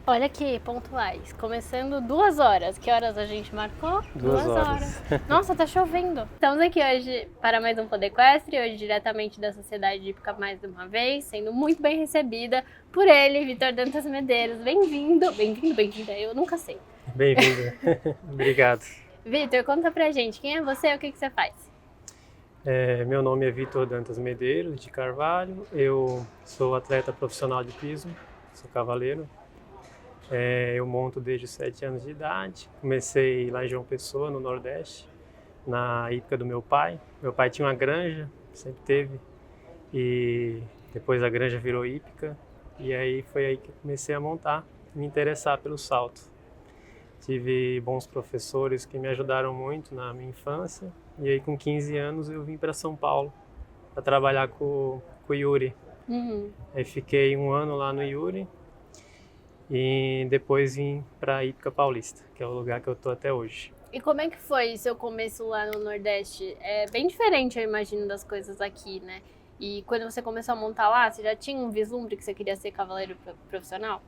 Olha que pontuais. Começando 2 horas. Que horas a gente marcou? 2 horas. Nossa, tá chovendo. Estamos aqui hoje para mais um Pod Equestre, hoje diretamente da Sociedade Hípica mais uma vez, sendo muito bem recebida por ele, Vitor Dantas Medeiros. Bem-vindo. Bem-vinda. Eu nunca sei. Bem-vinda. Obrigado. Vitor, conta pra gente, quem é você e o que você faz? Meu nome é Vitor Dantas Medeiros de Carvalho. Eu sou atleta profissional de pismo, sou cavaleiro. Eu monto desde os 7 anos de idade. Comecei lá em João Pessoa, no Nordeste, na hípica do meu pai. Meu pai tinha uma granja, sempre teve, e depois a granja virou hípica. E aí foi aí que eu comecei a montar, me interessar pelo salto. Tive bons professores que me ajudaram muito na minha infância. E aí com 15 anos eu vim para São Paulo para trabalhar com o Yuri. Aí fiquei 1 ano lá no Yuri. E depois vim para a Hípica Paulista, que é o lugar que eu tô até hoje. E como é que foi seu começo lá no Nordeste? É bem diferente, eu imagino, das coisas aqui, né? E quando você começou a montar lá, você já tinha um vislumbre que você queria ser cavaleiro profissional?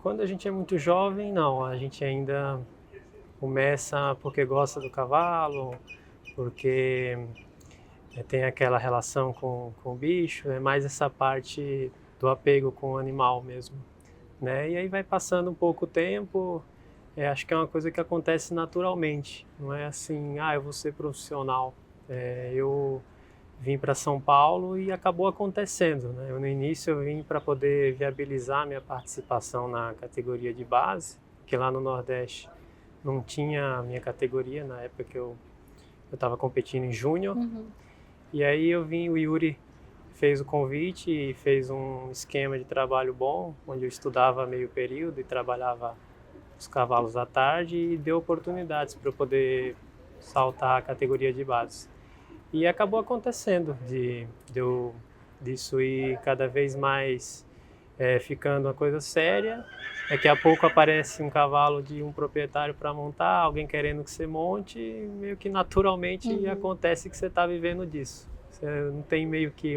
Quando a gente é muito jovem, não. A gente ainda começa porque gosta do cavalo, porque tem aquela relação com o bicho, é mais essa parte do apego com o animal mesmo, né? E aí vai passando um pouco o tempo, acho que é uma coisa que acontece naturalmente, não é assim, eu vou ser profissional. Eu vim para São Paulo e acabou acontecendo, né? No início eu vim para poder viabilizar minha participação na categoria de base, porque lá no Nordeste não tinha a minha categoria na época que eu estava competindo em júnior. E aí eu vim, o Yuri fez o convite e fez um esquema de trabalho bom, onde eu estudava meio período e trabalhava os cavalos à tarde, e deu oportunidades para eu poder saltar a categoria de base. E acabou acontecendo disso ir cada vez mais ficando uma coisa séria. Daqui a pouco aparece um cavalo de um proprietário para montar, alguém querendo que você monte, e meio que naturalmente acontece que você está vivendo disso. Você não tem meio que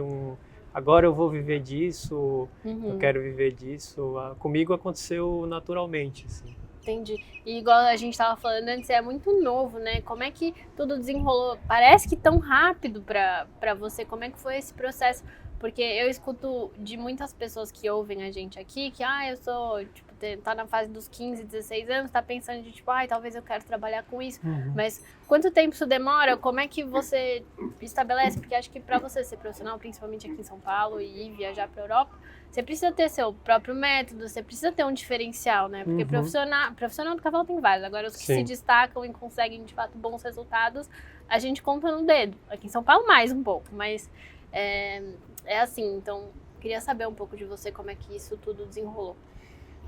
agora eu vou viver disso, eu quero viver disso. Comigo aconteceu naturalmente, assim. Entendi. E igual a gente estava falando antes, é muito novo, né? Como é que tudo desenrolou? Parece que tão rápido para você. Como é que foi esse processo? Porque eu escuto de muitas pessoas que ouvem a gente aqui que, eu sou, tipo, tá na fase dos 15, 16 anos, tá pensando de, tipo, talvez eu quero trabalhar com isso. Mas quanto tempo isso demora? Como é que você estabelece? Porque acho que para você ser profissional, principalmente aqui em São Paulo e ir viajar para Europa, você precisa ter seu próprio método, você precisa ter um diferencial, né? Porque profissional do cavalo tem vários. Agora, os que se destacam e conseguem, de fato, bons resultados, a gente conta no dedo. Aqui em São Paulo, mais um pouco, mas é assim. Então, queria saber um pouco de você, como é que isso tudo desenrolou.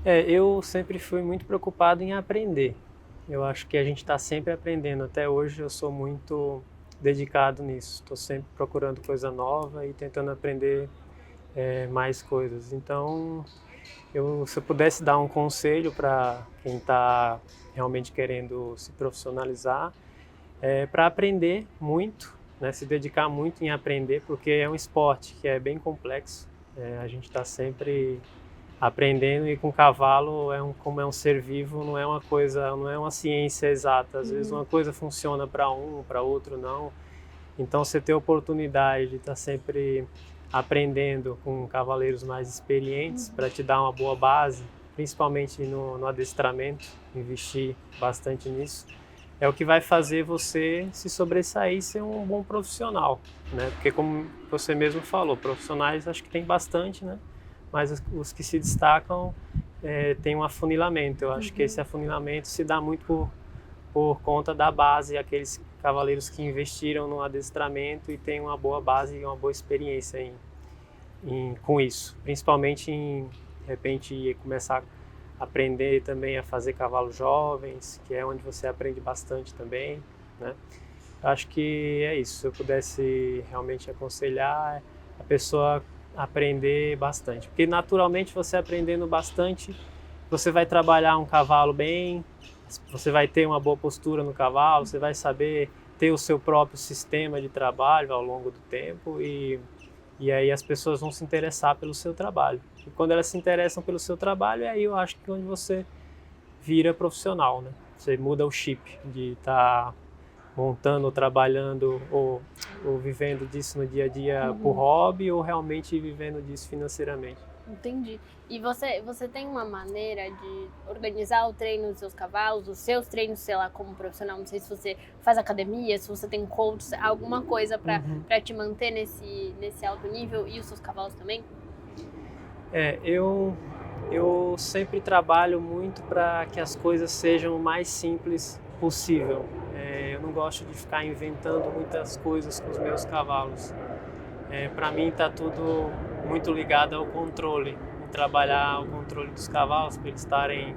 Eu sempre fui muito preocupado em aprender. Eu acho que a gente está sempre aprendendo. Até hoje eu sou muito dedicado nisso. Estou sempre procurando coisa nova e tentando aprender mais coisas. Então, se eu pudesse dar um conselho para quem está realmente querendo se profissionalizar, para aprender muito, né, se dedicar muito em aprender, porque é um esporte que é bem complexo. A gente está sempre aprendendo, e com cavalo como é um ser vivo, não é uma coisa, não é uma ciência exata. Às vezes uma coisa funciona para para outro não. Então você ter a oportunidade de estar sempre aprendendo com cavaleiros mais experientes para te dar uma boa base, principalmente no adestramento, investir bastante nisso, é o que vai fazer você se sobressair e ser um bom profissional, né? Porque como você mesmo falou, profissionais acho que tem bastante, né? Mas os que se destacam têm um afunilamento. Eu acho que esse afunilamento se dá muito por conta da base, aqueles cavaleiros que investiram no adestramento e têm uma boa base e uma boa experiência com isso. Principalmente de repente, começar a aprender também a fazer cavalos jovens, que é onde você aprende bastante também, né? Acho que é isso. Se eu pudesse realmente aconselhar a pessoa aprender bastante. Porque naturalmente você aprendendo bastante, você vai trabalhar um cavalo bem, você vai ter uma boa postura no cavalo, você vai saber ter o seu próprio sistema de trabalho ao longo do tempo, e aí as pessoas vão se interessar pelo seu trabalho. E quando elas se interessam pelo seu trabalho, aí eu acho que é onde você vira profissional, né? Você muda o chip de estar montando, ou trabalhando, ou vivendo disso no dia a dia por hobby, ou realmente vivendo disso financeiramente. Entendi. E você tem uma maneira de organizar o treino dos seus cavalos, os seus treinos, sei lá, como profissional? Não sei se você faz academia, se você tem coach, alguma coisa para te manter nesse alto nível, e os seus cavalos também? Eu sempre trabalho muito para que as coisas sejam o mais simples possível. Eu não gosto de ficar inventando muitas coisas com os meus cavalos. Para mim está tudo muito ligado ao controle, trabalhar o controle dos cavalos para eles estarem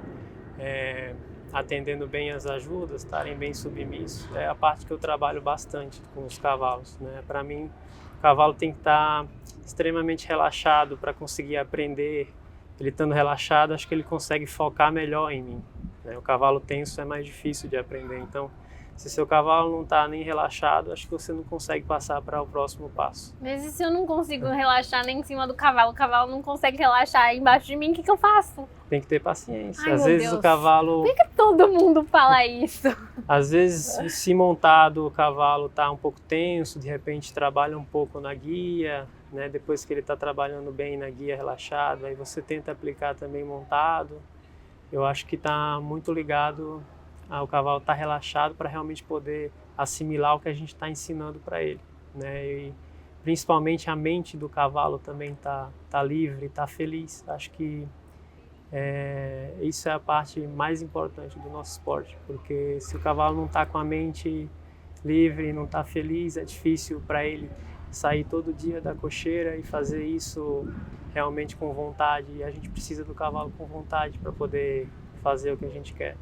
atendendo bem as ajudas, estarem bem submissos. É a parte que eu trabalho bastante com os cavalos, né? Para mim, o cavalo tem que estar extremamente relaxado para conseguir aprender. Ele estando relaxado, acho que ele consegue focar melhor em mim, né? O cavalo tenso é mais difícil de aprender, então se seu cavalo não está nem relaxado, acho que você não consegue passar para o próximo passo. Mas e se eu não consigo relaxar nem em cima do cavalo, o cavalo não consegue relaxar embaixo de mim, o que eu faço? Tem que ter paciência. Ai, às meu vezes Deus. O cavalo... Por que todo mundo fala isso? Às vezes, se montado, o cavalo está um pouco tenso, de repente trabalha um pouco na guia, né? Depois que ele está trabalhando bem na guia, relaxado, aí você tenta aplicar também montado. Eu acho que está muito ligado ao cavalo estar relaxado para realmente poder assimilar o que a gente está ensinando para ele, né? E principalmente a mente do cavalo também tá livre, está feliz. Acho que isso é a parte mais importante do nosso esporte, porque se o cavalo não está com a mente livre, não está feliz, é difícil para ele sair todo dia da cocheira e fazer isso realmente com vontade. E a gente precisa do cavalo com vontade para poder fazer o que a gente quer.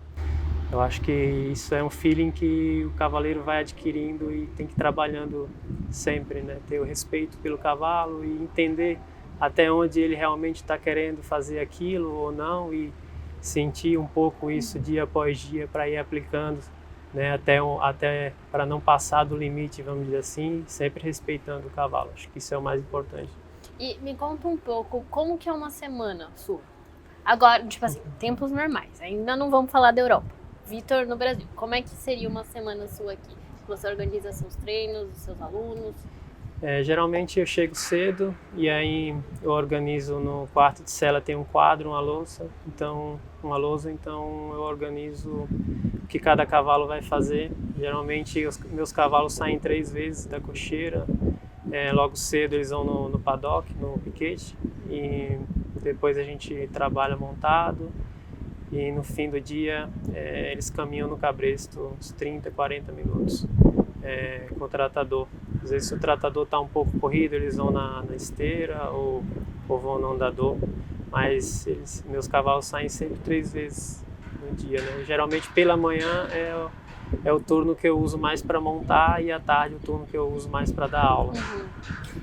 Eu acho que isso é um feeling que o cavaleiro vai adquirindo e tem que ir trabalhando sempre, né? Ter o respeito pelo cavalo e entender até onde ele realmente está querendo fazer aquilo ou não, e sentir um pouco isso dia após dia para ir aplicando, né? Até para não passar do limite, vamos dizer assim, sempre respeitando o cavalo. Acho que isso é o mais importante. E me conta um pouco, como que é uma semana sua? Agora, tipo assim, tempos normais, ainda não vamos falar da Europa. Vitor no Brasil, como é que seria uma semana sua aqui? Você organiza seus treinos, seus alunos? Geralmente eu chego cedo e aí eu organizo no quarto de cela, tem um quadro, uma lousa, então eu organizo o que cada cavalo vai fazer. Geralmente os meus cavalos saem 3 vezes da cocheira, logo cedo eles vão no paddock, no piquete, e depois a gente trabalha montado. E no fim do dia, eles caminham no cabresto uns 30, 40 minutos com o tratador. Às vezes, se o tratador está um pouco corrido, eles vão na esteira ou vão no andador. Mas meus cavalos saem sempre 3 vezes no dia, né? Geralmente, pela manhã é o turno que eu uso mais para montar, e à tarde o turno que eu uso mais para dar aula.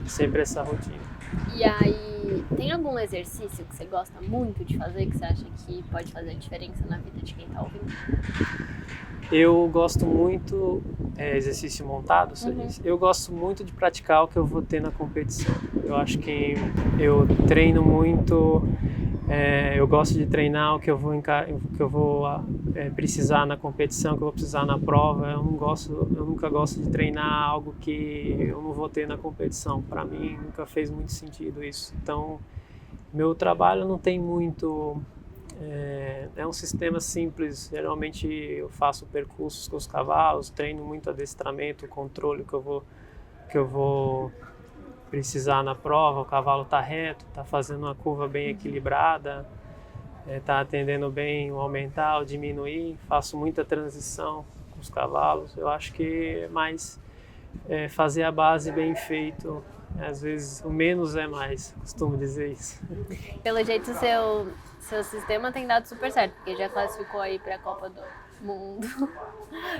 Sempre essa rotina. E aí, tem algum exercício que você gosta muito de fazer, que você acha que pode fazer diferença na vida de quem está ouvindo? Eu gosto muito, exercício montado, você disse. Eu gosto muito de praticar o que eu vou ter na competição. Eu acho que eu treino muito, eu gosto de treinar o que eu vou precisar na competição, que eu vou precisar na prova. Eu nunca gosto de treinar algo que eu não vou ter na competição. Para mim nunca fez muito sentido isso. Então meu trabalho não tem muito, é um sistema simples. Geralmente eu faço percursos com os cavalos, treino muito adestramento, controle que eu vou precisar na prova. O cavalo está reto, está fazendo uma curva bem equilibrada, está atendendo bem o aumentar, o diminuir. Faço muita transição com os cavalos. Eu acho que é mais fazer a base bem feito. Às vezes o menos é mais, costumo dizer isso. Pelo jeito seu sistema tem dado super certo, porque já classificou aí para a Copa do Mundo.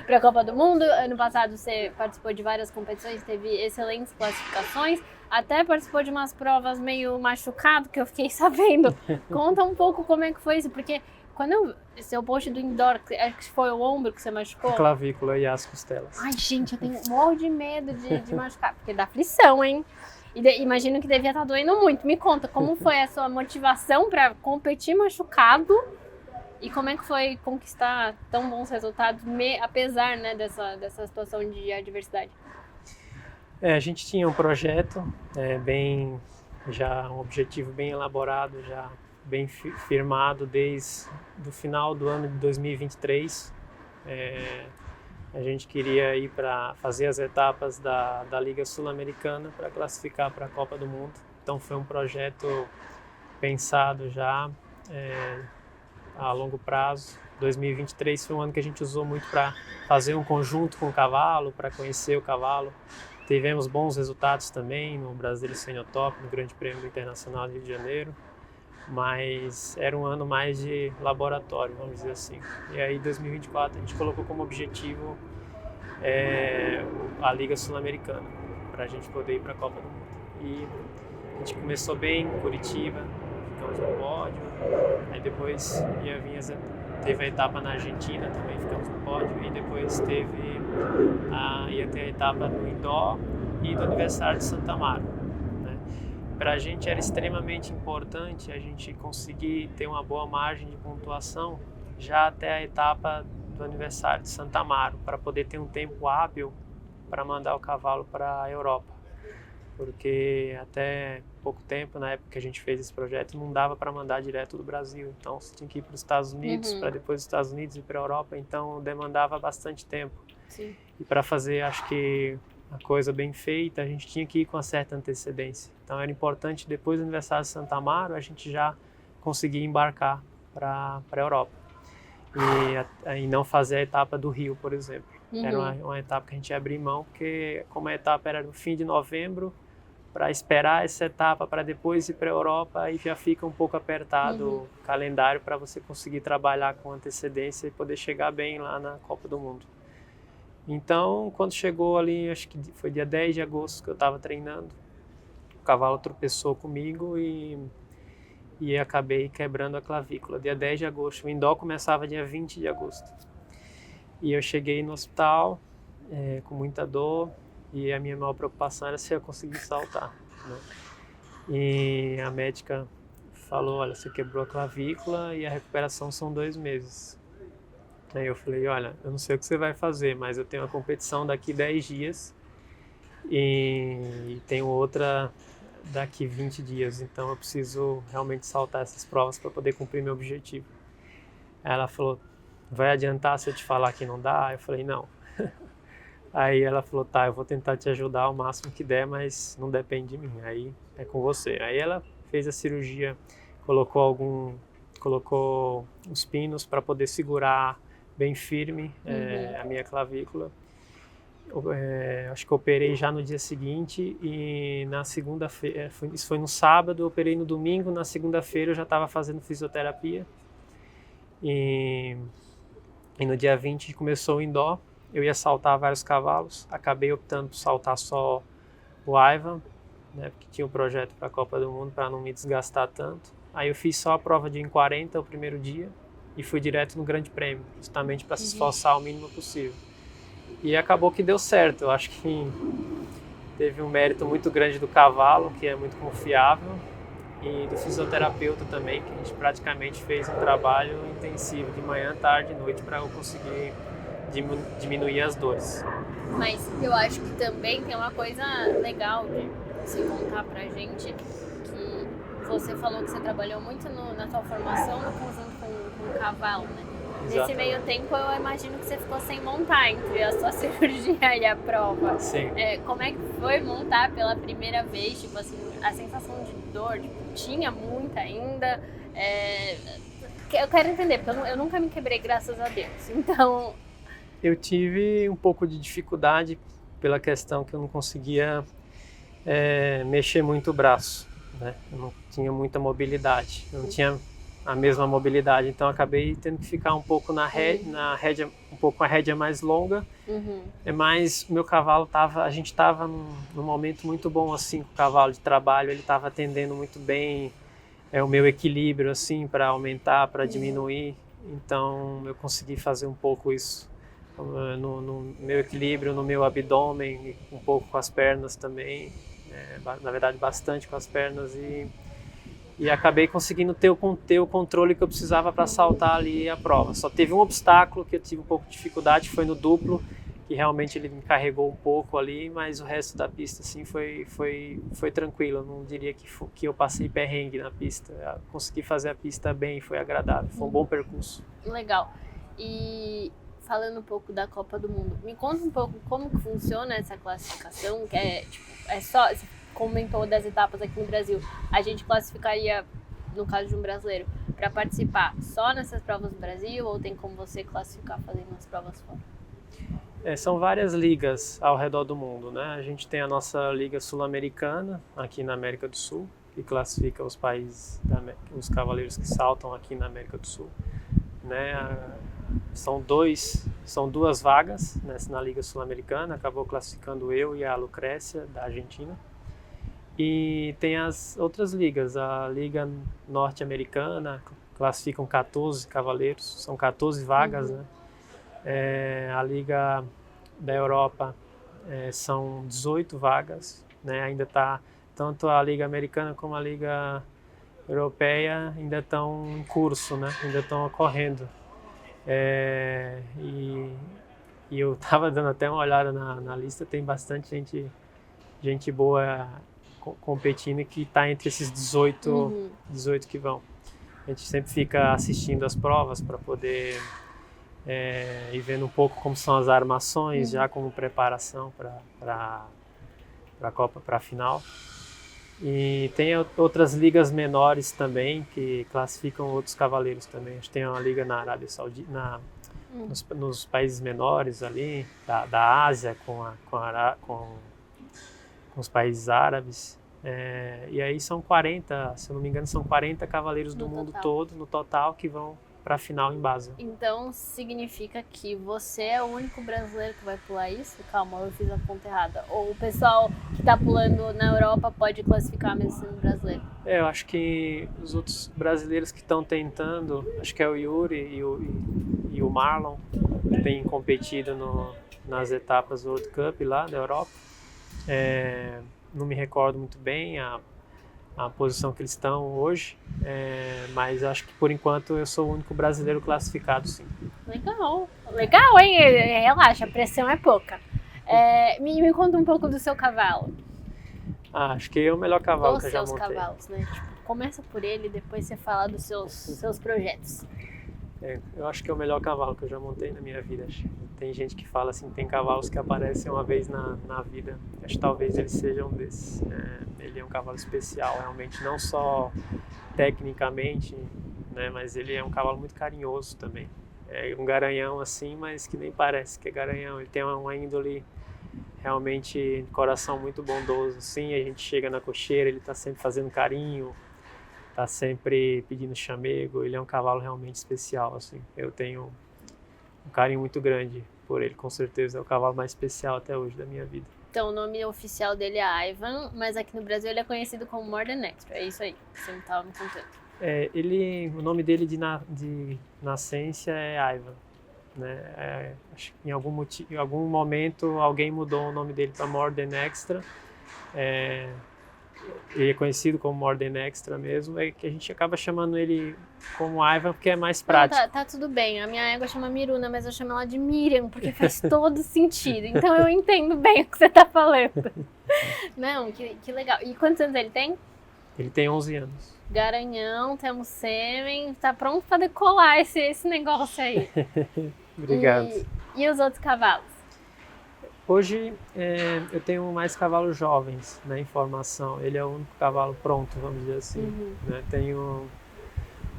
Para a Copa do Mundo, ano passado você participou de várias competições, teve excelentes classificações, até participou de umas provas meio machucado, que eu fiquei sabendo. Conta um pouco como é que foi isso, porque seu post do indoor, acho que foi o ombro que você machucou? A clavícula e as costelas. Ai, gente, eu tenho morro de medo de machucar, porque dá aflição, hein? Imagino que devia estar doendo muito. Me conta, como foi a sua motivação para competir machucado e como é que foi conquistar tão bons resultados, apesar, né, dessa situação de adversidade? A gente tinha um projeto já um objetivo bem elaborado, já bem firmado desde o final do ano de 2023. A gente queria ir para fazer as etapas da Liga Sul-Americana para classificar para a Copa do Mundo. Então foi um projeto pensado já a longo prazo. 2023 foi um ano que a gente usou muito para fazer um conjunto com o cavalo, para conhecer o cavalo. Tivemos bons resultados também no Brasília Senior Top, no Grande Prêmio Internacional do Rio de Janeiro, mas era um ano mais de laboratório, vamos dizer assim. E aí, em 2024, a gente colocou como objetivo a Liga Sul-Americana, para a gente poder ir para a Copa do Mundo. E a gente começou bem em Curitiba, ficamos no pódio, aí depois teve a etapa na Argentina, também ficamos no pódio, e depois ia ter a etapa no Indoor e do aniversário de Santa Amaro. Para a gente era extremamente importante a gente conseguir ter uma boa margem de pontuação já até a etapa do aniversário de Santa Amaro, para poder ter um tempo hábil para mandar o cavalo para a Europa. Porque até pouco tempo, na época que a gente fez esse projeto, não dava para mandar direto do Brasil. Então você tinha que ir para os Estados Unidos, para depois dos Estados Unidos ir para a Europa. Então demandava bastante tempo. Sim. E para fazer, acho que a coisa bem feita, a gente tinha que ir com uma certa antecedência. Então era importante, depois do aniversário de Santa Amaro, a gente já conseguir embarcar para a Europa. E não fazer a etapa do Rio, por exemplo. Era uma etapa que a gente ia abrir mão, porque como a etapa era no fim de novembro, para esperar essa etapa para depois ir para a Europa, aí já fica um pouco apertado o calendário para você conseguir trabalhar com antecedência e poder chegar bem lá na Copa do Mundo. Então, quando chegou ali, acho que foi dia 10 de agosto que eu estava treinando, o cavalo tropeçou comigo e acabei quebrando a clavícula. Dia 10 de agosto, o indoor começava dia 20 de agosto. E eu cheguei no hospital com muita dor e a minha maior preocupação era se eu conseguir saltar, né? E a médica falou, olha, você quebrou a clavícula e a recuperação são 2 meses. Aí eu falei, olha, eu não sei o que você vai fazer, mas eu tenho uma competição daqui 10 dias e tenho outra daqui 20 dias, então eu preciso realmente saltar essas provas para poder cumprir meu objetivo. Aí ela falou, vai adiantar se eu te falar que não dá? Eu falei, não. Aí ela falou, tá, eu vou tentar te ajudar o máximo que der, mas não depende de mim, aí é com você. Aí ela fez a cirurgia, colocou os pinos para poder segurar bem firme a minha clavícula. Acho que eu operei já no dia seguinte e na segunda-feira, isso foi no sábado, eu operei no domingo, na segunda-feira eu já estava fazendo fisioterapia e no dia 20 começou o indoor, eu ia saltar vários cavalos, acabei optando por saltar só o Ivan, né, porque tinha um projeto para a Copa do Mundo para não me desgastar tanto. Aí eu fiz só a prova de 1,40 o primeiro dia e fui direto no Grande Prêmio, justamente para se esforçar o mínimo possível. E acabou que deu certo, eu acho que teve um mérito muito grande do cavalo, que é muito confiável, e do fisioterapeuta também, que a gente praticamente fez um trabalho intensivo de manhã, tarde e noite para eu conseguir diminuir as dores. Mas eu acho que também tem uma coisa legal de você contar pra gente, que você falou que você trabalhou muito na sua formação no conjunto com o cavalo, né? Exatamente. Nesse meio tempo eu imagino que você ficou sem montar entre a sua cirurgia e a prova. Sim. Como é que foi montar pela primeira vez? Tipo assim, a sensação de dor, tipo, tinha muita ainda? Eu quero entender, porque eu nunca me quebrei, graças a Deus. Então... Eu tive um pouco de dificuldade pela questão que eu não conseguia mexer muito o braço, né? Eu não tinha muita mobilidade, eu não tinha a mesma mobilidade, então acabei tendo que ficar um pouco na rédea, um pouco com a rédea mais longa. Mas o meu cavalo a gente estava num momento muito bom assim com o cavalo de trabalho, ele estava atendendo muito bem o meu equilíbrio assim para aumentar, para diminuir, então eu consegui fazer um pouco isso no meu equilíbrio, no meu abdômen, um pouco com as pernas também. na verdade bastante com as pernas e acabei conseguindo ter o controle que eu precisava para saltar ali a prova. Só teve um obstáculo que eu tive um pouco de dificuldade, foi no duplo, que realmente ele me carregou um pouco ali, mas o resto da pista assim foi tranquilo. Eu não diria que eu passei perrengue na pista. Eu consegui fazer a pista bem, foi agradável, foi um bom percurso. Legal. E falando um pouco da Copa do Mundo, me conta um pouco como que funciona essa classificação, que é só, você comentou das etapas aqui no Brasil, a gente classificaria, no caso de um brasileiro, para participar só nessas provas do Brasil ou tem como você classificar fazendo as provas fora? São várias ligas ao redor do mundo, né? A gente tem a nossa Liga Sul-Americana, aqui na América do Sul, que classifica os países, os cavaleiros que saltam aqui na América do Sul, né? São duas vagas, né, na Liga Sul-Americana, acabou classificando eu e a Lucrécia, da Argentina. E tem as outras ligas, a Liga Norte-Americana, classificam 14 cavaleiros, são 14 vagas, né? A Liga da Europa são 18 vagas, né? Ainda está, tanto a Liga Americana como a Liga Europeia ainda estão em curso, né? Ainda estão ocorrendo. E eu estava dando até uma olhada na lista, tem bastante gente boa competindo que está entre esses 18 que vão. A gente sempre fica assistindo as provas para poder ir vendo um pouco como são as armações, já como preparação para a Copa, para a final. E tem outras ligas menores também que classificam outros cavaleiros também. A gente tem uma liga na Arábia Saudita, nos países menores ali, da Ásia com os países árabes. E aí são 40, se eu não me engano, são 40 cavaleiros do mundo todo, no total, que vão para a final em Basel. Então significa que você é o único brasileiro que vai pular isso? Calma, eu fiz a conta errada. Ou o pessoal que está pulando na Europa pode classificar mesmo sendo brasileiro? Eu acho que os outros brasileiros que estão tentando, acho que é o Yuri e o Marlon, que têm competido nas etapas do World Cup lá da Europa. Não me recordo muito bem a posição que eles estão hoje, mas acho que por enquanto eu sou o único brasileiro classificado, sim. Legal, hein? Relaxa, a pressão é pouca. Me conta um pouco do seu cavalo. Acho que é o melhor cavalo que eu já montei. Os seus cavalos, né? Tipo, começa por ele e depois você fala dos seus projetos. Eu acho que é o melhor cavalo que eu já montei na minha vida. Tem gente que fala assim, tem cavalos que aparecem uma vez na vida. Acho que talvez ele seja um desses. Ele é um cavalo especial, realmente, não só tecnicamente, né, mas ele é um cavalo muito carinhoso também. É um garanhão assim, mas que nem parece que é garanhão. Ele tem uma índole realmente, coração muito bondoso. Assim, a gente chega na cocheira, ele está sempre fazendo carinho, tá sempre pedindo chamego. Ele é um cavalo realmente especial, assim. Eu tenho um carinho muito grande por ele, com certeza. É o cavalo mais especial até hoje da minha vida. Então, o nome oficial dele é Ivan, mas aqui no Brasil ele é conhecido como More Than Extra. É isso aí, você me estava me contando. O nome dele de nascença é Ivan, né? Acho que em algum momento alguém mudou o nome dele para More Than Extra. Ele é conhecido como More Than Extra mesmo, que a gente acaba chamando ele como Ivan porque é mais prático. Não, tá tudo bem, a minha égua chama Miruna, mas eu chamo ela de Miriam, porque faz todo sentido, então eu entendo bem o que você tá falando. Não, que legal. E quantos anos ele tem? Ele tem 11 anos. Garanhão, temos sêmen, tá pronto para decolar esse negócio aí. Obrigado. E os outros cavalos? Hoje eu tenho mais cavalos jovens, né, em formação. Ele é o único cavalo pronto, vamos dizer assim. Né? Tenho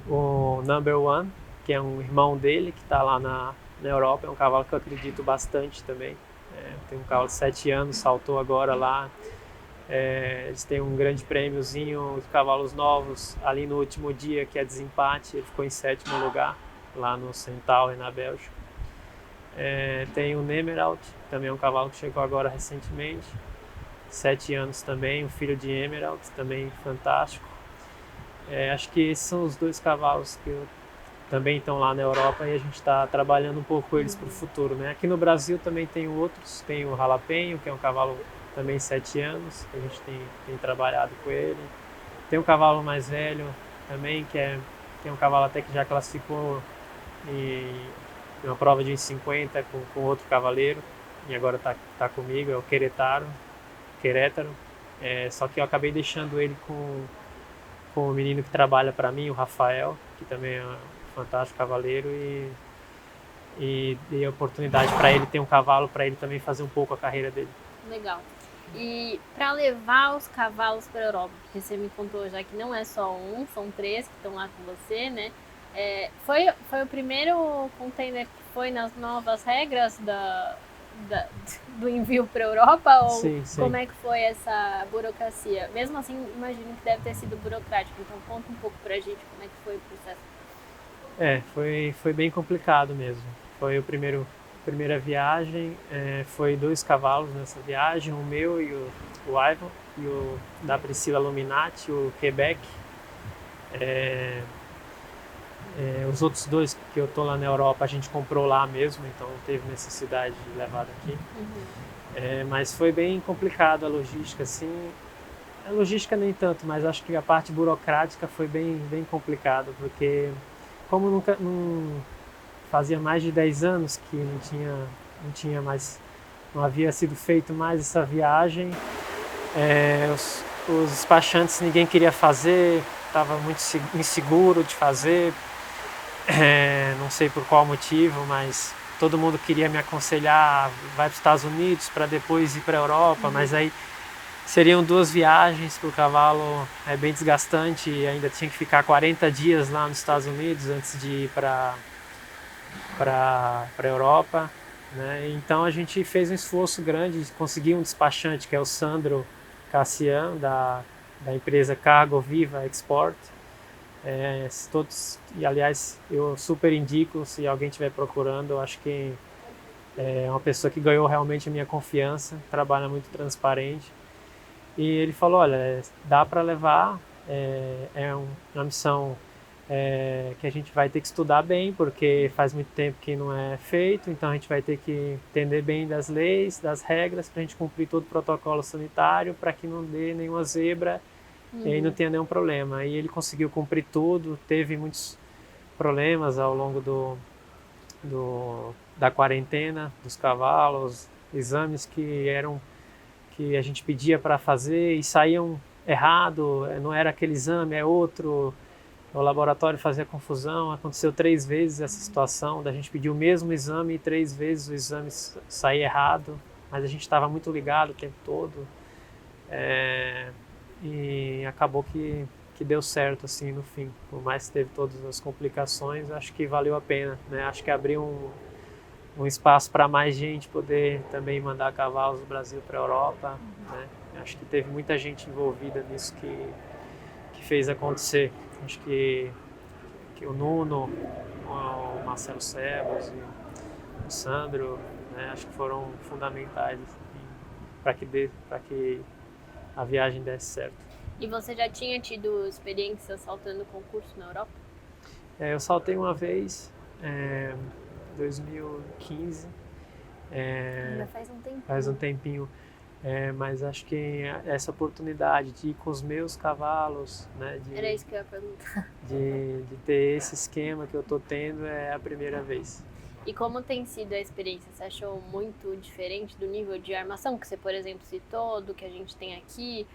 o Number One, que é um irmão dele que está lá na Europa. É um cavalo que eu acredito bastante também. Tem um cavalo de 7 anos, saltou agora lá. Eles têm um grande prêmiozinho de cavalos novos ali no último dia, que é desempate. Ele ficou em 7º lugar lá no Centaur, na Bélgica. Tem o Nemerald, também é um cavalo que chegou agora recentemente, 7 anos também, o filho de Emerald, também fantástico. Acho que esses são os 2 cavalos que também estão lá na Europa e a gente está trabalhando um pouco com eles para o futuro, né? Aqui no Brasil também tem outros, tem o Jalapeno, que é um cavalo também 7 anos, que a gente tem trabalhado com ele. Tem um cavalo mais velho também, tem um cavalo até que já classificou em uma prova de 50 com outro cavaleiro, e agora tá comigo, é o Querétaro. Só que eu acabei deixando ele com o menino que trabalha para mim, o Rafael, que também é um fantástico cavaleiro, e dei a oportunidade para ele ter um cavalo, para ele também fazer um pouco a carreira dele. Legal. E para levar os cavalos para a Europa, porque você me contou já que não é só um, são 3 que estão lá com você, né? Foi o primeiro container que foi nas novas regras do envio para a Europa? Ou sim. Como é que foi essa burocracia? Mesmo assim, imagino que deve ter sido burocrático, então conta um pouco pra gente como é que foi o processo. Foi bem complicado mesmo. Foi primeira viagem, foi 2 cavalos nessa viagem, o meu e o Ivan, e o da Priscila Luminati, o Quebec. Os outros 2 que eu tô lá na Europa, a gente comprou lá mesmo, então não teve necessidade de levar daqui. Mas foi bem complicado a logística, assim. A logística nem tanto, mas acho que a parte burocrática foi bem complicado, porque como não fazia mais de 10 anos que não havia sido feito mais essa viagem, os despachantes ninguém queria fazer, estava muito inseguro de fazer, não sei por qual motivo, mas todo mundo queria me aconselhar, vai para os Estados Unidos para depois ir para a Europa, mas aí seriam 2 viagens, porque o cavalo é bem desgastante e ainda tinha que ficar 40 dias lá nos Estados Unidos antes de ir para a Europa, né? Então a gente fez um esforço grande de conseguir um despachante, que é o Sandro Cassian, da empresa Cargo Viva Export. E aliás, eu super indico, se alguém estiver procurando, eu acho que é uma pessoa que ganhou realmente a minha confiança, trabalha muito transparente. E ele falou, olha, dá para levar, uma missão que a gente vai ter que estudar bem, porque faz muito tempo que não é feito, então a gente vai ter que entender bem das leis, das regras, para a gente cumprir todo o protocolo sanitário, para que não dê nenhuma zebra e aí não tenha nenhum problema. E ele conseguiu cumprir tudo, teve muitos problemas ao longo da quarentena dos cavalos, exames que a gente pedia para fazer e saíam errado, não era aquele exame, é outro. O laboratório fazia confusão, aconteceu 3 vezes essa situação, da gente pedir o mesmo exame e 3 vezes o exame saía errado, mas a gente estava muito ligado o tempo todo, e acabou que deu certo assim no fim. Por mais que teve todas as complicações, acho que valeu a pena, né? Acho que abriu um espaço para mais gente poder também mandar cavalos do Brasil para a Europa, né? Acho que teve muita gente envolvida nisso que fez acontecer. Acho que o Nuno, o Marcelo Sebas e o Sandro, né, acho que foram fundamentais para que a viagem desse certo. E você já tinha tido experiência saltando concurso na Europa? Eu saltei uma vez, em 2015. Já faz um tempinho. Faz um tempinho. Mas acho que essa oportunidade de ir com os meus cavalos, né, Era isso que eu ia perguntar. de ter esse esquema que eu tô tendo é a primeira vez. E como tem sido a experiência? Você achou muito diferente do nível de armação que você, por exemplo, citou, do que a gente tem aqui?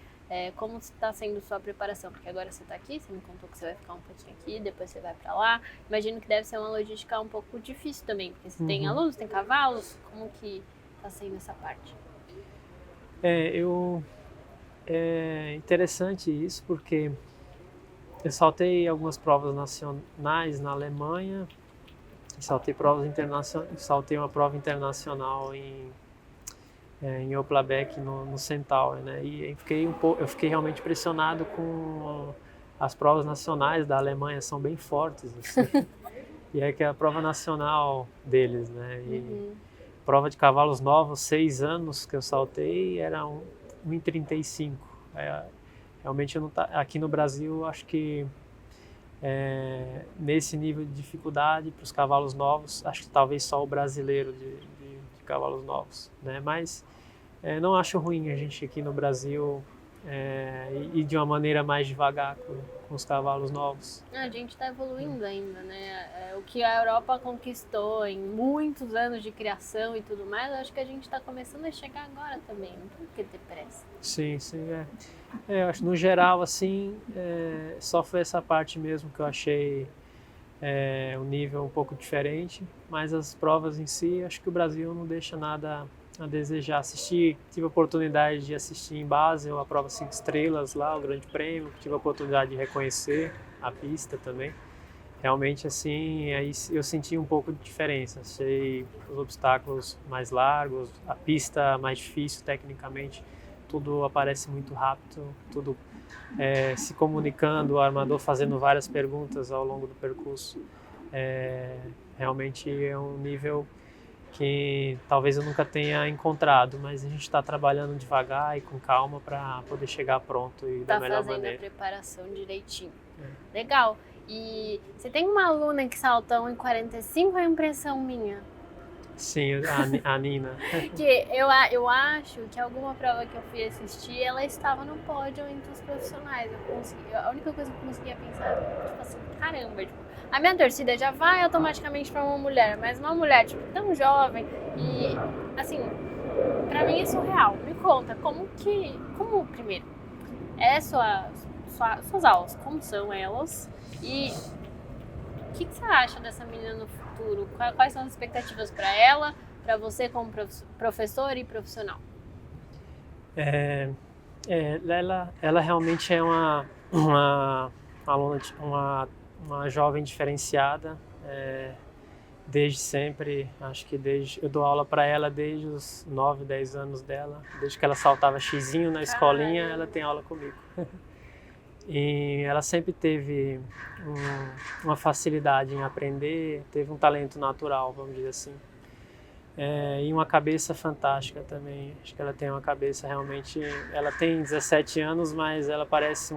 Como está sendo sua preparação? Porque agora você está aqui, você me contou que você vai ficar um pouquinho aqui, depois você vai para lá. Imagino que deve ser uma logística um pouco difícil também, porque você tem alunos, tem cavalos, como que está sendo essa parte? É interessante isso, porque eu saltei algumas provas nacionais na Alemanha, saltei uma prova internacional em Oplabec, no Centaur, né? E eu fiquei realmente impressionado com as provas nacionais da Alemanha, são bem fortes, assim. E é que é a prova nacional deles, né? E prova de cavalos novos, 6 anos que eu saltei, era 1,35. Realmente aqui no Brasil, acho que nesse nível de dificuldade para os cavalos novos, acho que talvez só o brasileiro de cavalos novos, né? Mas Não acho ruim a gente aqui no Brasil ir de uma maneira mais devagar com os cavalos novos. A gente está evoluindo ainda, né? O que a Europa conquistou em muitos anos de criação e tudo mais, acho que a gente está começando a chegar agora também, não tem por que ter pressa. Sim, eu acho no geral, assim, só foi essa parte mesmo que eu achei um nível um pouco diferente, mas as provas em si, acho que o Brasil não deixa nada a desejar. Tive a oportunidade de assistir em Basel a prova 5 estrelas lá, o Grande Prêmio, tive a oportunidade de reconhecer a pista também. Realmente, assim, aí eu senti um pouco de diferença. Achei os obstáculos mais largos, a pista mais difícil tecnicamente, tudo aparece muito rápido, tudo se comunicando, o armador fazendo várias perguntas ao longo do percurso. Realmente é um nível que talvez eu nunca tenha encontrado, mas a gente está trabalhando devagar e com calma para poder chegar pronto e da melhor maneira. Tá fazendo a preparação direitinho. Legal. E você tem uma aluna que salta 1,45, é impressão minha? Sim, a Nina. Que eu acho que alguma prova que eu fui assistir, ela estava no pódio entre os profissionais. A única coisa que eu conseguia pensar, tipo assim, caramba, tipo, a minha torcida já vai automaticamente para uma mulher, mas uma mulher, tipo, tão jovem e, assim, pra mim é surreal. Me conta, como primeiro, suas aulas, como são elas? E o que você acha dessa menina no futuro? Quais são as expectativas para ela, para você como professor e profissional? Ela realmente é uma aluna, uma jovem diferenciada, desde sempre. Acho que eu dou aula para ela desde os 9, 10 anos dela. Desde que ela saltava xizinho na escolinha, ela tem aula comigo. E ela sempre teve uma facilidade em aprender, teve um talento natural, vamos dizer assim. E uma cabeça fantástica também. Acho que ela tem uma cabeça realmente... Ela tem 17 anos, mas ela parece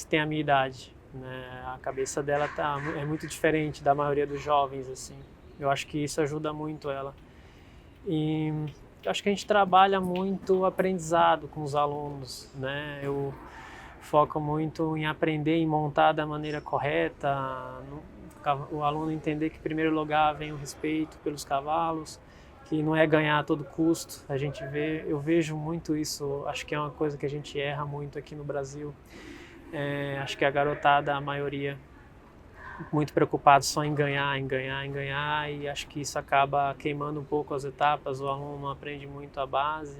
que tem a minha idade, né? A cabeça dela é muito diferente da maioria dos jovens, assim. Eu acho que isso ajuda muito ela. E acho que a gente trabalha muito o aprendizado com os alunos, né? Eu foco muito em aprender e montar da maneira correta, o aluno entender que em primeiro lugar vem o respeito pelos cavalos, que não é ganhar a todo custo. Eu vejo muito isso, acho que é uma coisa que a gente erra muito aqui no Brasil. Acho que a garotada, a maioria, muito preocupado só em ganhar, e acho que isso acaba queimando um pouco as etapas, o aluno não aprende muito a base.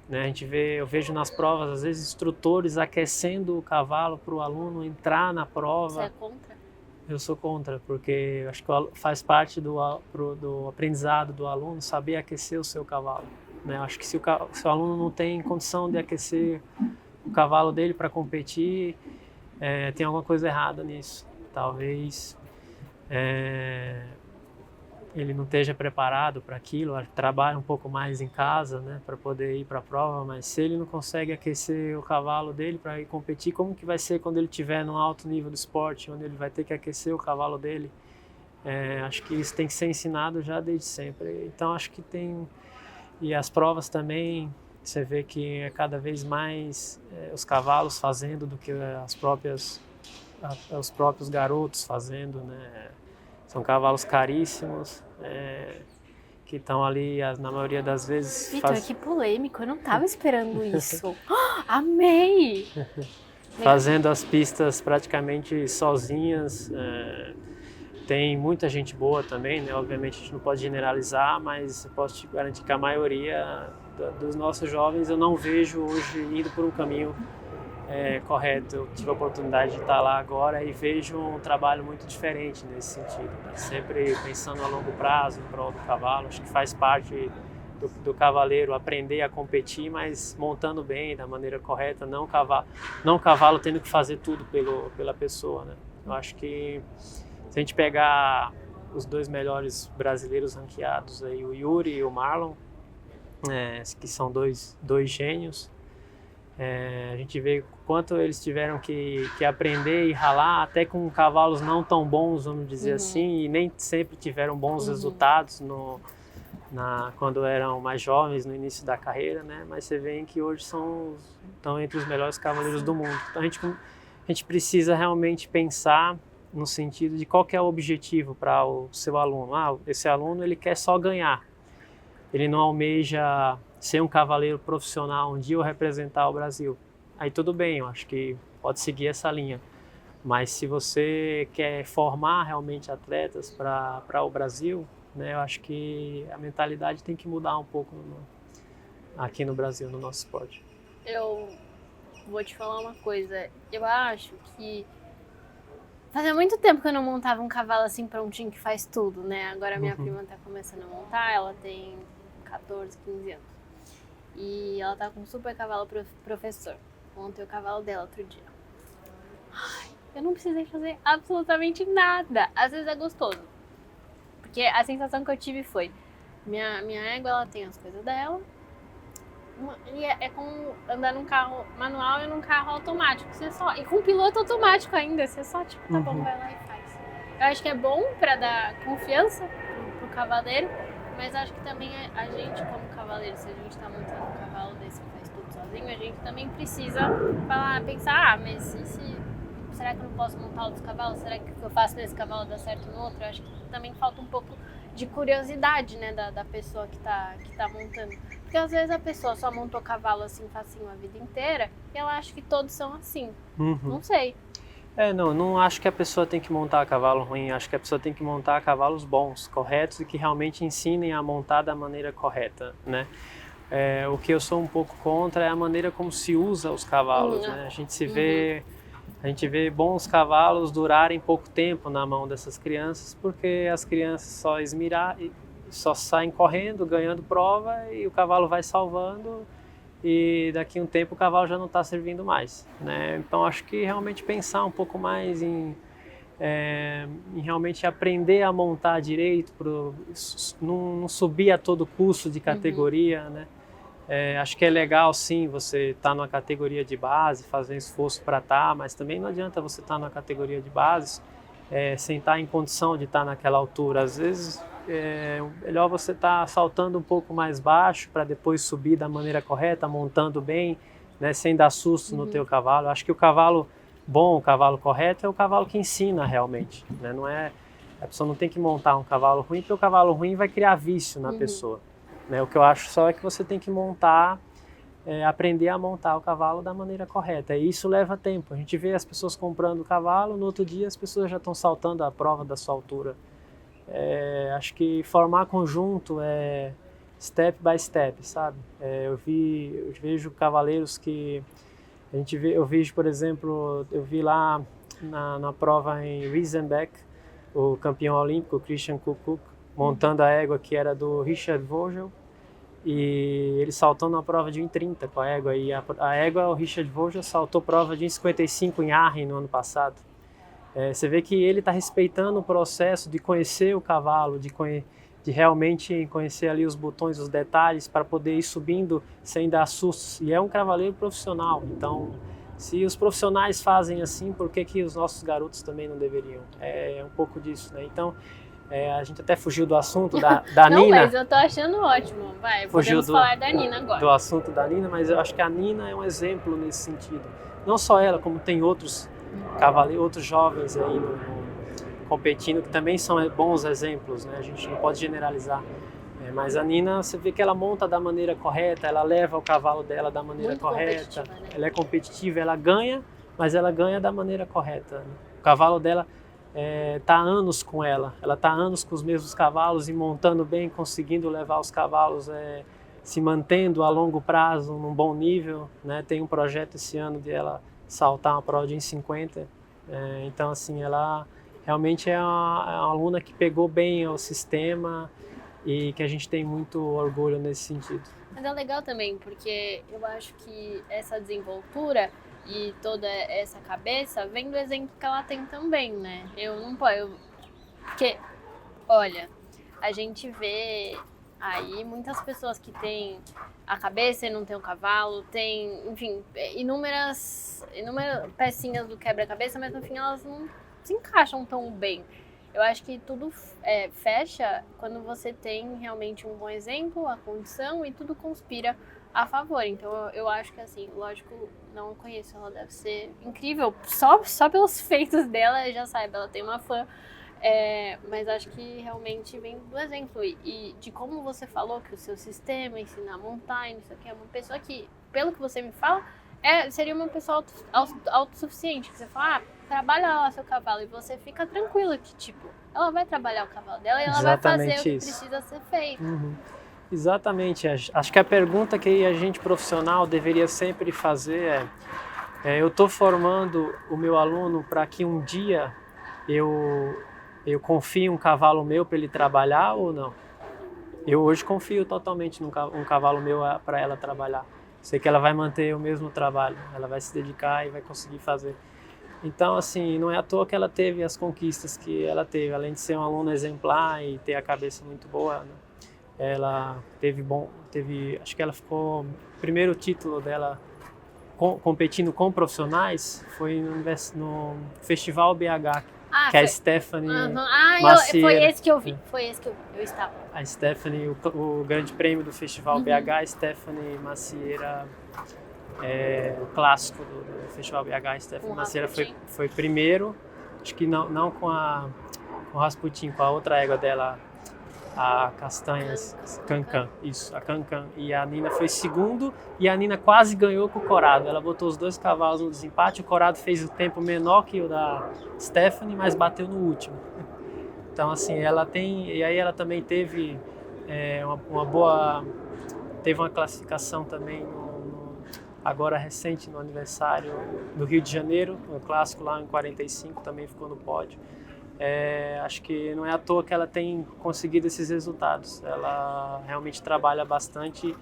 Né? Eu vejo nas provas, às vezes, instrutores aquecendo o cavalo para o aluno entrar na prova. Você é contra? Eu sou contra, porque eu acho que faz parte do aprendizado do aluno saber aquecer o seu cavalo. Né? Eu acho que se o aluno não tem condição de aquecer o cavalo dele para competir, tem alguma coisa errada nisso. Talvez ele não esteja preparado para aquilo, trabalha um pouco mais em casa, né, para poder ir para a prova, mas se ele não consegue aquecer o cavalo dele para ir competir, como que vai ser quando ele estiver no alto nível do esporte, onde ele vai ter que aquecer o cavalo dele? Acho que isso tem que ser ensinado já desde sempre. Então acho que e as provas também, você vê que é cada vez mais os cavalos fazendo do que os próprios garotos fazendo, né? São cavalos caríssimos, que estão ali, na maioria das vezes... Vitor, que polêmico, eu não estava esperando isso. Amei! Fazendo as pistas praticamente sozinhas. Tem muita gente boa também, né? Obviamente a gente não pode generalizar, mas eu posso te garantir que a maioria dos nossos jovens eu não vejo hoje indo por um caminho correto. Eu tive a oportunidade de estar lá agora e vejo um trabalho muito diferente nesse sentido, né? Sempre pensando a longo prazo, em prol do cavalo. Acho que faz parte do cavaleiro aprender a competir, mas montando bem, da maneira correta, não o cavalo tendo que fazer tudo pela pessoa, né? Eu acho que se a gente pegar os dois melhores brasileiros ranqueados, aí, o Yuri e o Marlon, que são dois gênios, a gente vê quanto eles tiveram que aprender e ralar, até com cavalos não tão bons, vamos dizer assim, e nem sempre tiveram bons resultados quando eram mais jovens, no início da carreira, né? Mas você vê que hoje estão entre os melhores cavaleiros do mundo. Então a gente precisa realmente pensar no sentido de qual que é o objetivo para o seu aluno. Esse aluno ele quer só ganhar, ele não almeja ser um cavaleiro profissional um dia ou representar o Brasil. Aí tudo bem, eu acho que pode seguir essa linha. Mas se você quer formar realmente atletas para o Brasil, né, eu acho que a mentalidade tem que mudar um pouco aqui no Brasil, no nosso esporte. Eu vou te falar uma coisa, eu acho que fazia muito tempo que eu não montava um cavalo assim prontinho que faz tudo, né? Agora minha prima tá começando a montar, ela tem 14, 15 anos. E ela tá com um super cavalo professor. Montei o cavalo dela outro dia. Ai, eu não precisei fazer absolutamente nada. Às vezes é gostoso. Porque a sensação que eu tive foi, minha égua, ela tem as coisas dela. E é como andar num carro manual e num carro automático. E com piloto automático ainda. Você só, tipo, tá bom, vai lá e faz. Eu acho que é bom pra dar confiança pro cavaleiro. Mas acho que também a gente, como cavaleiro, se a gente tá montando um cavalo desse que faz tudo sozinho, a gente também precisa pensar, mas será que eu não posso montar outros cavalos? Será que o que eu faço nesse cavalo dá certo no outro? Eu acho que também falta um pouco de curiosidade, né, da pessoa que tá montando. Porque às vezes a pessoa só montou cavalo assim, facinho a vida inteira, e ela acha que todos são assim. Não sei. Não acho que a pessoa tem que montar cavalo ruim, acho que a pessoa tem que montar cavalos bons, corretos e que realmente ensinem a montar da maneira correta, né? O que eu sou um pouco contra é a maneira como se usa os cavalos, né? A gente vê bons cavalos durarem pouco tempo na mão dessas crianças, porque as crianças só saem correndo, ganhando prova e o cavalo vai salvando e daqui a um tempo o cavalo já não está servindo mais, né? Então acho que realmente pensar um pouco mais em realmente aprender a montar direito, não subir a todo custo de categoria, né? Acho que é legal sim você estar numa categoria de base, fazer esforço para estar, mas também não adianta você estar numa categoria de base sem estar em condição de estar naquela altura. Às vezes é melhor você estar saltando um pouco mais baixo para depois subir da maneira correta, montando bem, né, sem dar susto no teu cavalo. Acho que o cavalo bom, o cavalo correto é o cavalo que ensina realmente, né? A pessoa não tem que montar um cavalo ruim, porque o cavalo ruim vai criar vício na pessoa. Né? O que eu acho só é que você tem que aprender a montar o cavalo da maneira correta. E isso leva tempo. A gente vê as pessoas comprando o cavalo, no outro dia as pessoas já estão saltando a prova da sua altura. Acho que formar conjunto é step by step, sabe? Eu vejo cavaleiros que eu vejo, por exemplo, eu vi lá na prova em Riesenbeck, o campeão olímpico Christian Kukuk, montando a égua que era do Richard Vogel, e ele saltou na prova de 1,30 com a égua, e a égua, o Richard Vogel, saltou prova de 1,55 em Aachen no ano passado. Você vê que ele está respeitando o processo de conhecer o cavalo, de realmente conhecer ali os botões, os detalhes, para poder ir subindo sem dar sustos. E é um cavaleiro profissional, então se os profissionais fazem assim, por que os nossos garotos também não deveriam? É um pouco disso, né? Então, a gente até fugiu do assunto da Não, Nina. Mas eu tô achando ótimo. Podemos falar da Nina agora. Do assunto da Nina, mas eu acho que a Nina é um exemplo nesse sentido. Não só ela, como tem outros cavaleiros, outros jovens aí competindo que também são bons exemplos, né? A gente não pode generalizar. Mas a Nina, você vê que ela monta da maneira correta, ela leva o cavalo dela da maneira muito correta. Né? Ela é competitiva, ela ganha, mas ela ganha da maneira correta. O cavalo dela está há anos com ela está há anos com os mesmos cavalos e montando bem, conseguindo levar os cavalos, se mantendo a longo prazo num bom nível, né? Tem um projeto esse ano de ela saltar uma prova de 1,50, então assim, ela realmente é uma aluna que pegou bem o sistema e que a gente tem muito orgulho nesse sentido. Mas é legal também, porque eu acho que essa desenvoltura e toda essa cabeça vem do exemplo que ela tem também, né? Porque, olha, a gente vê aí muitas pessoas que têm a cabeça e não tem o cavalo, tem, enfim, inúmeras pecinhas do quebra-cabeça, mas no fim elas não se encaixam tão bem. eu acho que tudo fecha quando você tem realmente um bom exemplo, a condição e tudo conspira a favor. Então eu acho que assim, lógico, não conheço, ela deve ser incrível, só pelos feitos dela já saiba, ela tem uma fã. Mas acho que realmente vem do exemplo e de como você falou que o seu sistema ensina a montar, isso aqui é uma pessoa que, pelo que você me fala, seria uma pessoa autossuficiente, que você fala, trabalha lá seu cavalo e você fica tranquila que, tipo, ela vai trabalhar o cavalo dela e ela vai fazer o que precisa ser feito. Exatamente, acho que a pergunta que a gente profissional deveria sempre fazer eu estou formando o meu aluno para que um dia eu confie um cavalo meu para ele trabalhar ou não? Eu hoje confio totalmente num cavalo meu para ela trabalhar. Sei que ela vai manter o mesmo trabalho, ela vai se dedicar e vai conseguir fazer. Então, assim, não é à toa que ela teve as conquistas que ela teve, além de ser uma aluna exemplar e ter a cabeça muito boa, né? Ela acho que ela ficou, o primeiro título dela competindo com profissionais foi no Festival BH, que a Stephanie Macieira, foi esse que eu vi, eu estava. A Stephanie, o grande prêmio do Festival BH, a Stephanie Macieira, o clássico do Festival BH, a Stephanie Macieira foi primeiro, acho que não com o Rasputin, com a outra égua dela, a Castanhas, Cancan, isso, a Cancan, e a Nina foi segundo, e a Nina quase ganhou com o Corado, ela botou os dois cavalos no desempate, o Corado fez o tempo menor que o da Stephanie, mas bateu no último. Então, assim, e aí ela também teve teve uma classificação também agora recente, no aniversário do Rio de Janeiro, no clássico lá em 45, também ficou no pódio. Acho que não é à toa que ela tem conseguido esses resultados. Ela realmente trabalha bastante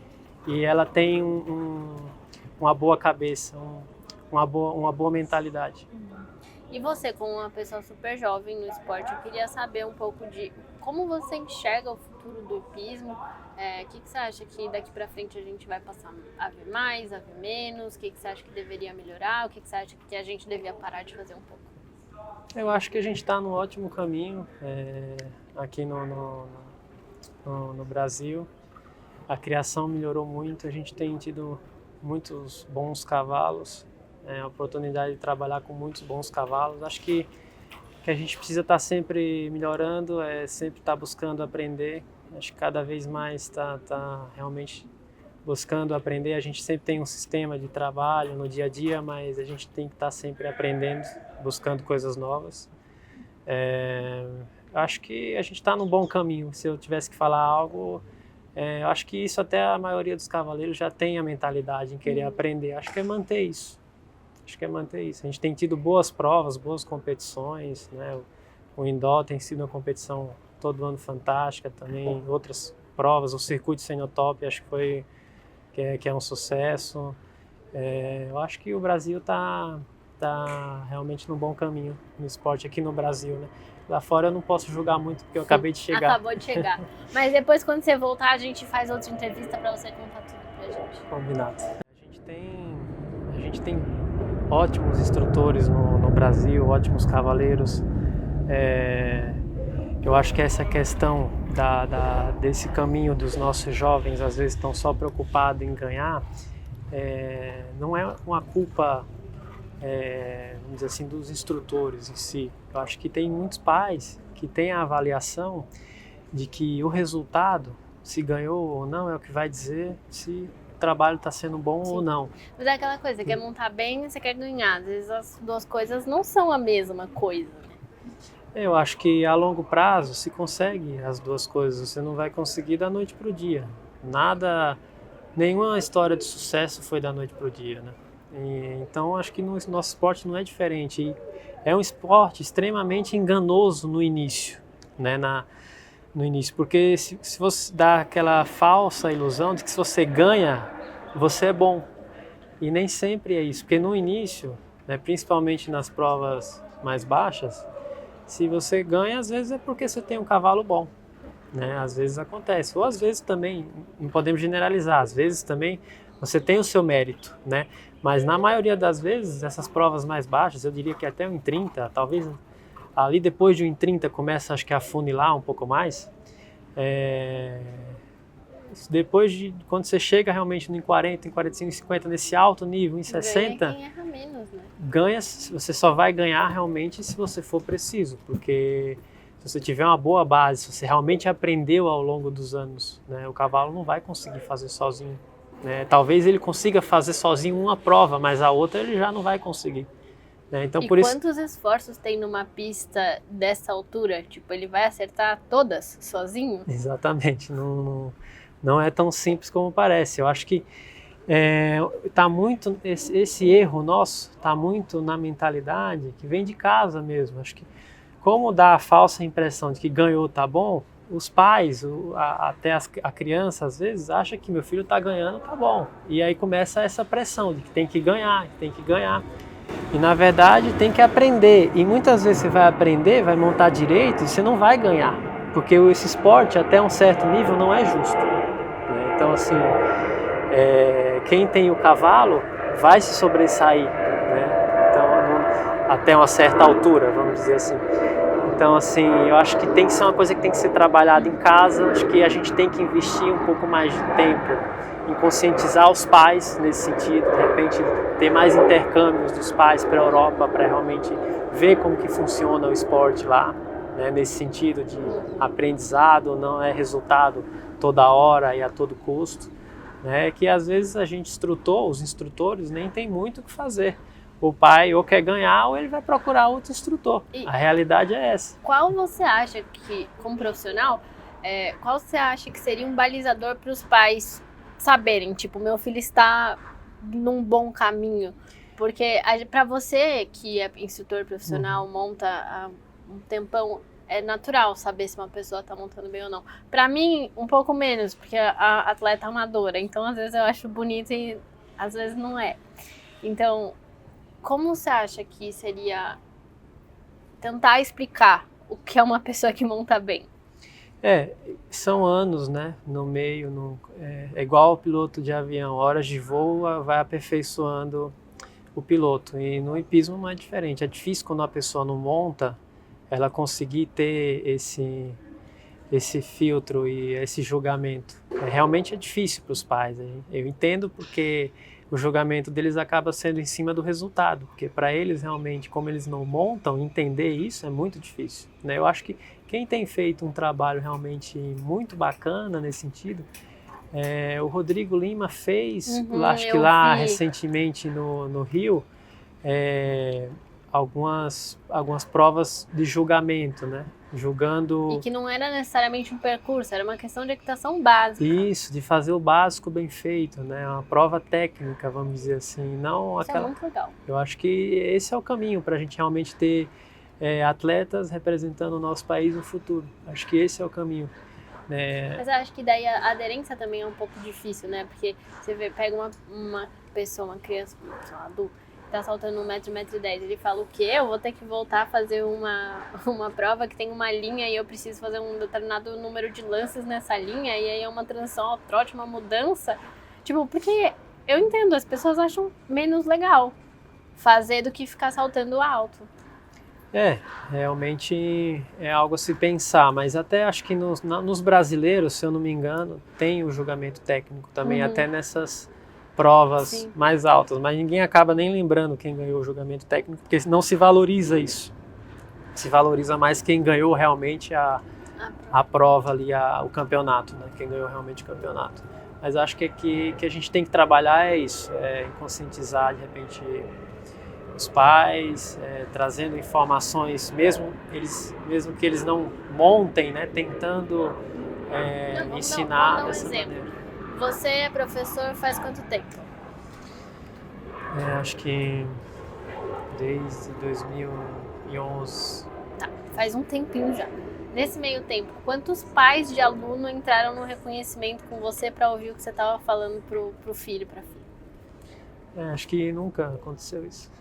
e ela tem uma boa cabeça, uma boa mentalidade. E você, como uma pessoa super jovem no esporte, eu queria saber um pouco de como você enxerga o futuro do hipismo. O que você acha que daqui para frente a gente vai passar a ver mais, a ver menos? O que você acha que deveria melhorar? O que você acha que a gente devia parar de fazer um pouco? Eu acho que a gente está no ótimo caminho aqui no Brasil. A criação melhorou muito, a gente tem tido muitos bons cavalos, a oportunidade de trabalhar com muitos bons cavalos. Acho que a gente precisa estar sempre melhorando, sempre estar buscando aprender. Acho que cada vez mais está realmente buscando aprender. A gente sempre tem um sistema de trabalho no dia a dia, mas a gente tem que estar sempre aprendendo, buscando coisas novas. Acho que a gente está num bom caminho. Se eu tivesse que falar algo, acho que isso até a maioria dos cavaleiros já tem a mentalidade em querer aprender. Acho que é manter isso. A gente tem tido boas provas, boas competições, né? O indoor tem sido uma competição todo ano fantástica, também outras provas, o circuito Senior-Top, acho que é um sucesso. Eu acho que o Brasil está realmente num bom caminho no esporte aqui no Brasil, né? Lá fora eu não posso julgar muito porque eu acabei de chegar. Acabou de chegar. Mas depois, quando você voltar, a gente faz outra entrevista para você contar tudo pra gente. Combinado. A gente tem ótimos instrutores no Brasil, ótimos cavaleiros. Eu acho que essa questão desse caminho dos nossos jovens, às vezes estão só preocupados em ganhar, não é uma culpa, vamos dizer assim, dos instrutores em si. Eu acho que tem muitos pais que têm a avaliação de que o resultado, se ganhou ou não, é o que vai dizer se o trabalho está sendo bom ou não. Mas é aquela coisa, você quer montar bem e você quer ganhar. Às vezes as duas coisas não são a mesma coisa, né? Eu acho que a longo prazo se consegue as duas coisas. Você não vai conseguir da noite para o dia. Nenhuma história de sucesso foi da noite para o dia, né? Então acho que no nosso esporte não é diferente. E é um esporte extremamente enganoso no início, né? No início, porque se você dá aquela falsa ilusão de que se você ganha, você é bom. E nem sempre é isso, porque no início, né, principalmente nas provas mais baixas, se você ganha, às vezes é porque você tem um cavalo bom, né? Às vezes acontece, ou às vezes também, não podemos generalizar, às vezes também você tem o seu mérito, né? Mas na maioria das vezes, essas provas mais baixas, eu diria que até em 30, talvez Ali depois de 1,30 começa, acho que a afunilar um pouco mais. Depois de quando você chega realmente no 40, em 45, em 50, nesse alto nível, em 60, ganha quem erra menos, né? você só vai ganhar realmente se você for preciso, porque se você tiver uma boa base, se você realmente aprendeu ao longo dos anos, né, o cavalo não vai conseguir fazer sozinho, né? Talvez ele consiga fazer sozinho uma prova, mas a outra ele já não vai conseguir, né? Então, E por isso... quantos esforços tem numa pista dessa altura? Tipo, ele vai acertar todas sozinho? Exatamente, não é tão simples como parece. Eu acho que tá muito, esse erro nosso está muito na mentalidade que vem de casa mesmo. Acho que como dá a falsa impressão de que ganhou tá bom, os pais, até a criança às vezes acha que meu filho está ganhando, tá bom. E aí começa essa pressão de que tem que ganhar, que tem que ganhar. E na verdade tem que aprender. E muitas vezes você vai aprender, vai montar direito e você não vai ganhar. Porque esse esporte até um certo nível não é justo, né? Então assim, quem tem o cavalo vai se sobressair, né? Então, até uma certa altura, vamos dizer assim. Então, assim, eu acho que tem que ser uma coisa que tem que ser trabalhada em casa. Acho que a gente tem que investir um pouco mais de tempo em conscientizar os pais nesse sentido. De repente, ter mais intercâmbios dos pais para a Europa, para realmente ver como que funciona o esporte lá, né? Nesse sentido de aprendizado, não é resultado toda hora e a todo custo, né? Que às vezes a gente os instrutores nem tem muito o que fazer. O pai ou quer ganhar ou ele vai procurar outro instrutor. A realidade é essa. Qual você acha que, como profissional, qual você acha que seria um balizador para os pais saberem, tipo, meu filho está num bom caminho? Porque para você que é instrutor profissional, monta há um tempão, é natural saber se uma pessoa está montando bem ou não. Para mim, um pouco menos, porque a atleta amadora, então às vezes eu acho bonito e às vezes não é. Então, como você acha que seria tentar explicar o que é uma pessoa que monta bem? São anos, né, no meio, é igual o piloto de avião, horas de voo vai aperfeiçoando o piloto, e no hipismo não é diferente. É difícil quando a pessoa não monta, ela conseguir ter esse filtro e esse julgamento. Realmente é difícil para os pais, eu entendo, porque o julgamento deles acaba sendo em cima do resultado, porque para eles realmente, como eles não montam, entender isso é muito difícil, né? Eu acho que quem tem feito um trabalho realmente muito bacana nesse sentido, o Rodrigo Lima fez, acho que lá recentemente no Rio, algumas provas de julgamento, né? Julgando... E que não era necessariamente um percurso, era uma questão de equitação básica. Isso, de fazer o básico bem feito, né? Uma prova técnica, vamos dizer assim. Não Isso é muito legal. Eu acho que esse é o caminho para a gente realmente ter atletas representando o nosso país no futuro. Acho que esse é o caminho. Mas eu acho que daí a aderência também é um pouco difícil, né? Porque você pega uma pessoa, uma criança, sei lá, adulto, tá saltando 1,10 m, ele fala o quê? Eu vou ter que voltar a fazer uma prova que tem uma linha e eu preciso fazer um determinado número de lances nessa linha, e aí é uma transição ao trote, uma mudança. Tipo, porque eu entendo, as pessoas acham menos legal fazer do que ficar saltando alto. Realmente é algo a se pensar, mas até acho que nos brasileiros, se eu não me engano, tem o julgamento técnico também, até nessas provas mais altas, mas ninguém acaba nem lembrando quem ganhou o julgamento técnico, porque não se valoriza isso. Se valoriza mais quem ganhou realmente a prova ali, o campeonato, né? Quem ganhou realmente o campeonato. Mas acho que a gente tem que trabalhar isso, em conscientizar de repente os pais, trazendo informações, mesmo que eles não montem, né? Tentando ensinar dessa maneira. Você é professor faz quanto tempo? Acho que desde 2011. Tá, faz um tempinho já. Nesse meio tempo, quantos pais de aluno entraram no reconhecimento com você para ouvir o que você estava falando pro filho, pra filha? Acho que nunca aconteceu isso.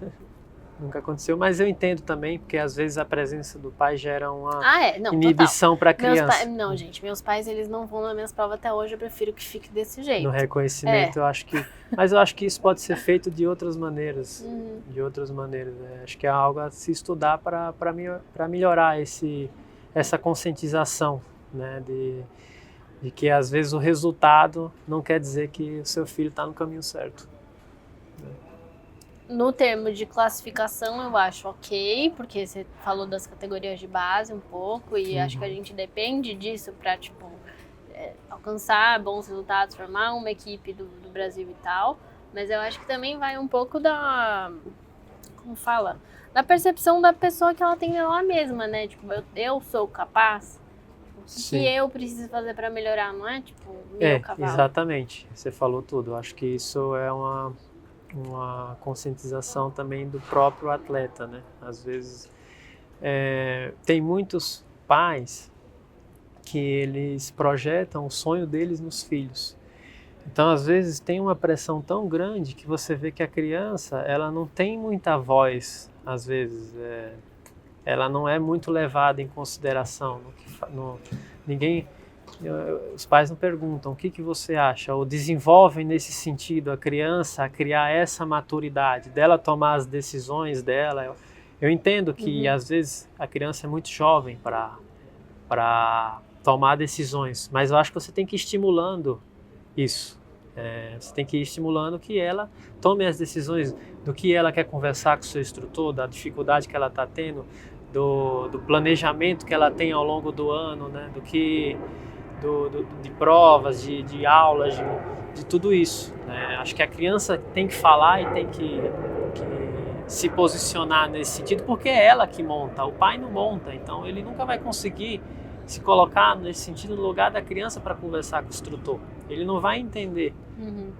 nunca aconteceu, mas eu entendo também, porque às vezes a presença do pai gera uma Não, inibição para a criança. Não, gente, meus pais, eles não vão nas minhas provas até hoje, eu prefiro que fique desse jeito. No reconhecimento, eu acho que... Mas eu acho que isso pode ser feito de outras maneiras. De outras maneiras. Acho que é algo a se estudar para melhorar essa conscientização, né? De que às vezes o resultado não quer dizer que o seu filho está no caminho certo. No termo de classificação, eu acho ok, porque você falou das categorias de base um pouco, e acho que a gente depende disso para, tipo, alcançar bons resultados, formar uma equipe do Brasil e tal. Mas eu acho que também vai um pouco como fala? Da percepção da pessoa que ela tem nela mesma, né? Tipo, eu sou capaz? O que eu preciso fazer para melhorar, não é? Tipo, meu cavalo. Exatamente. Você falou tudo. Eu acho que isso é uma conscientização também do próprio atleta, né? Às vezes tem muitos pais que eles projetam o sonho deles nos filhos. Então, às vezes, tem uma pressão tão grande que você vê que a criança, ela não tem muita voz, às vezes. Ela não é muito levada em consideração. Os pais não perguntam o que você acha, ou desenvolvem nesse sentido a criança a criar essa maturidade, dela tomar as decisões dela. Eu entendo que, às vezes, a criança é muito jovem para tomar decisões, mas eu acho que você tem que ir estimulando isso. Você tem que ir estimulando que ela tome as decisões do que ela quer conversar com o seu instrutor, da dificuldade que ela está tendo, do planejamento que ela tem ao longo do ano, né? De provas, de aulas, de tudo isso, né? Acho que a criança tem que falar e tem que se posicionar nesse sentido, porque é ela que monta, o pai não monta, então ele nunca vai conseguir se colocar nesse sentido no lugar da criança para conversar com o instrutor. Ele não vai entender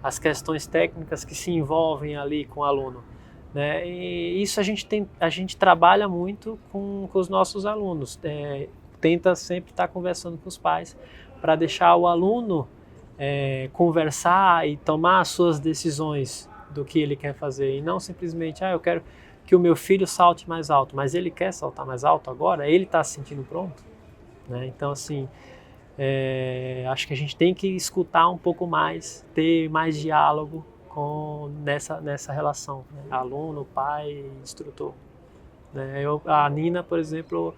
as questões técnicas que se envolvem ali com o aluno, né? E isso a gente trabalha muito com os nossos alunos. Tenta sempre estar conversando com os pais para deixar o aluno conversar e tomar as suas decisões do que ele quer fazer, e não simplesmente, eu quero que o meu filho salte mais alto, mas ele quer saltar mais alto agora? Ele está se sentindo pronto? Né? Então, assim, acho que a gente tem que escutar um pouco mais, ter mais diálogo nessa relação, né? Aluno, pai, instrutor. Né? A Nina, por exemplo,